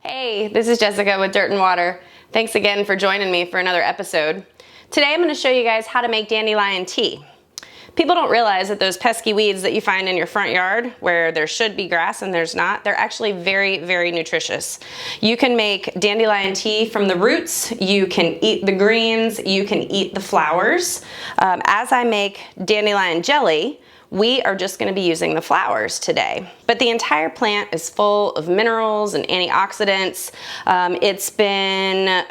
Hey, this is Jessica with Dirt and Water. Thanks again for joining me for another episode. Today I'm going to show you guys how to make dandelion tea. People don't realize that those pesky weeds that you find in your front yard where there should be grass and there's not, they're actually very, very nutritious. You can make dandelion tea from the roots, you can eat the greens, you can eat the flowers. As I make dandelion jelly, we are just going to be using the flowers today. But the entire plant is full of minerals and antioxidants. It's been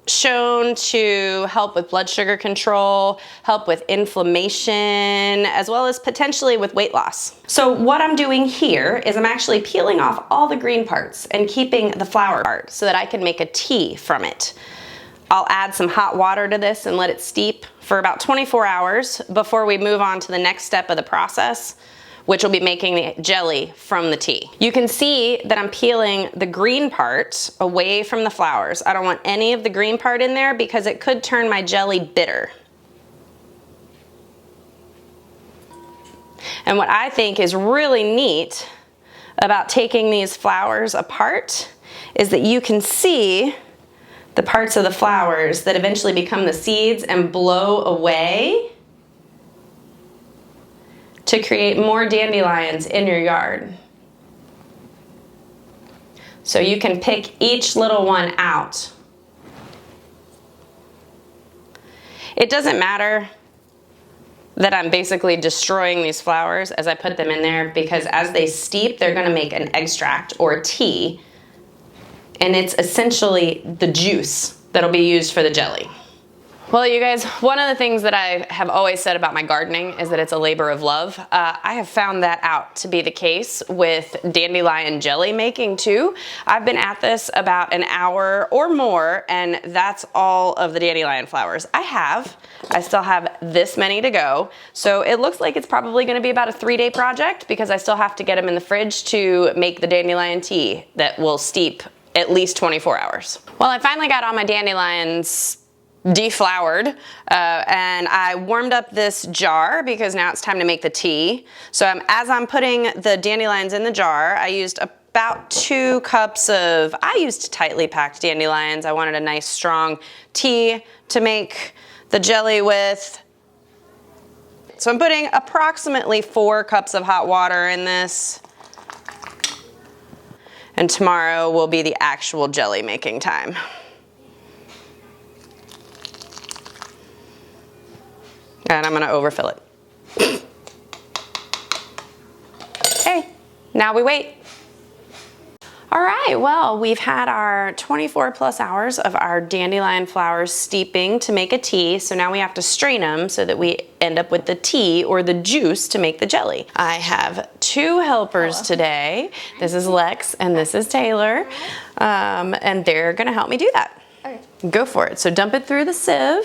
shown to help with blood sugar control, help with inflammation, as well as potentially with weight loss. So what I'm doing here is I'm actually peeling off all the green parts and keeping the flower part so that I can make a tea from it. I'll add some hot water to this and let it steep for about 24 hours before we move on to the next step of the process, which will be making the jelly from the tea. You can see that I'm peeling the green part away from the flowers. I don't want any of the green part in there because it could turn my jelly bitter. And what I think is really neat about taking these flowers apart is that you can see the parts of the flowers that eventually become the seeds and blow away to create more dandelions in your yard. So you can pick each little one out. It doesn't matter that I'm basically destroying these flowers as I put them in there, because as they steep, they're gonna make an extract or tea, and it's essentially the juice that'll be used for the jelly. Well, you guys, one of the things that I have always said about my gardening is that it's a labor of love. I have found that out to be the case with dandelion jelly making too. I've been at this about an hour or more, and that's all of the dandelion flowers I still have this many to go. So it looks like it's probably gonna be about a 3-day project because I still have to get them in the fridge to make the dandelion tea that will steep at least 24 hours. Well, I finally got all my dandelions deflowered, and I warmed up this jar because now it's time to make the tea. So as I'm putting the dandelions in the jar, I used about 2 cups of, I used tightly packed dandelions. I wanted a nice strong tea to make the jelly with. So I'm putting approximately 4 cups of hot water in this. And tomorrow will be the actual jelly making time. And I'm gonna overfill it. Okay, now we wait. All right, well, we've had our 24 plus hours of our dandelion flowers steeping to make a tea, so now we have to strain them so that we end up with the tea or the juice to make the jelly. I have 2 helpers today. This is Lex and this is Taylor, and they're gonna help me do that. Okay. Go for it. So dump it through the sieve.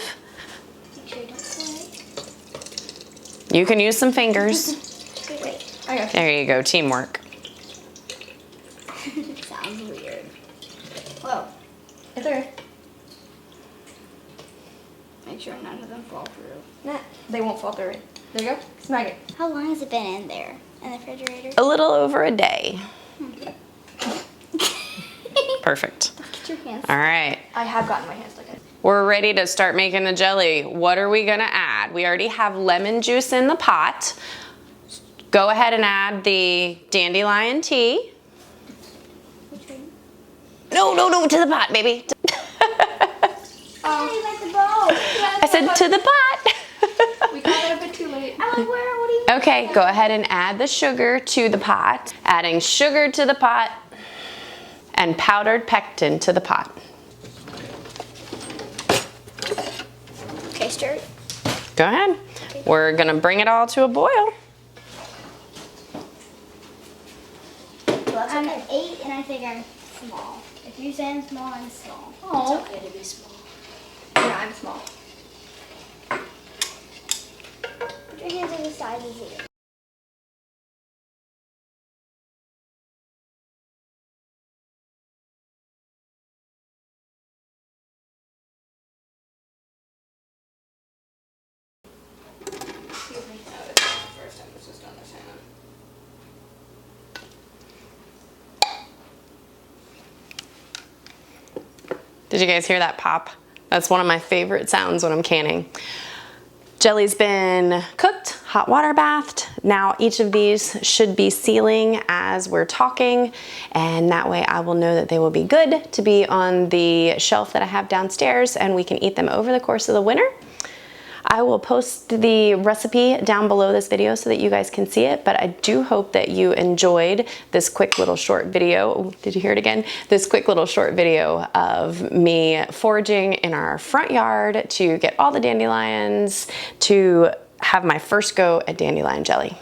Make sure you don't pour it. You can use some fingers. Wait, I got you. There you go, teamwork. Sounds weird. Whoa. It's okay. Make sure none of them fall through. Nah, they won't fall through. There you go. Smack it. How long has it been in there? In the refrigerator? A little over a day. Perfect. Get your hands. All right. I have gotten my hands stuck in. We're ready to start making the jelly. What are we gonna add? We already have lemon juice in the pot. Go ahead and add the dandelion tea. No, to the pot, baby. I said to the pot. We got it a bit too late. I'm like, where? What do you mean? Okay, go ahead and add the sugar to the pot. Adding sugar to the pot and powdered pectin to the pot. Okay, stir it. Go ahead. Okay. We're gonna bring it all to a boil. I'm an 8 and I think I'm small. If you say I'm small, I'm small. Oh. It's okay to be small. Yeah, I'm small. Put your hands on the sides of it. Excuse me. No, this is the first time this is done this hand. Did you guys hear that pop? That's one of my favorite sounds when I'm canning. Jelly's been cooked, hot water bathed. Now each of these should be sealing as we're talking, and that way I will know that they will be good to be on the shelf that I have downstairs, and we can eat them over the course of the winter. I will post the recipe down below this video so that you guys can see it, but I do hope that you enjoyed this quick little short video. Ooh, did you hear it again? This quick little short video of me foraging in our front yard to get all the dandelions to have my first go at dandelion jelly.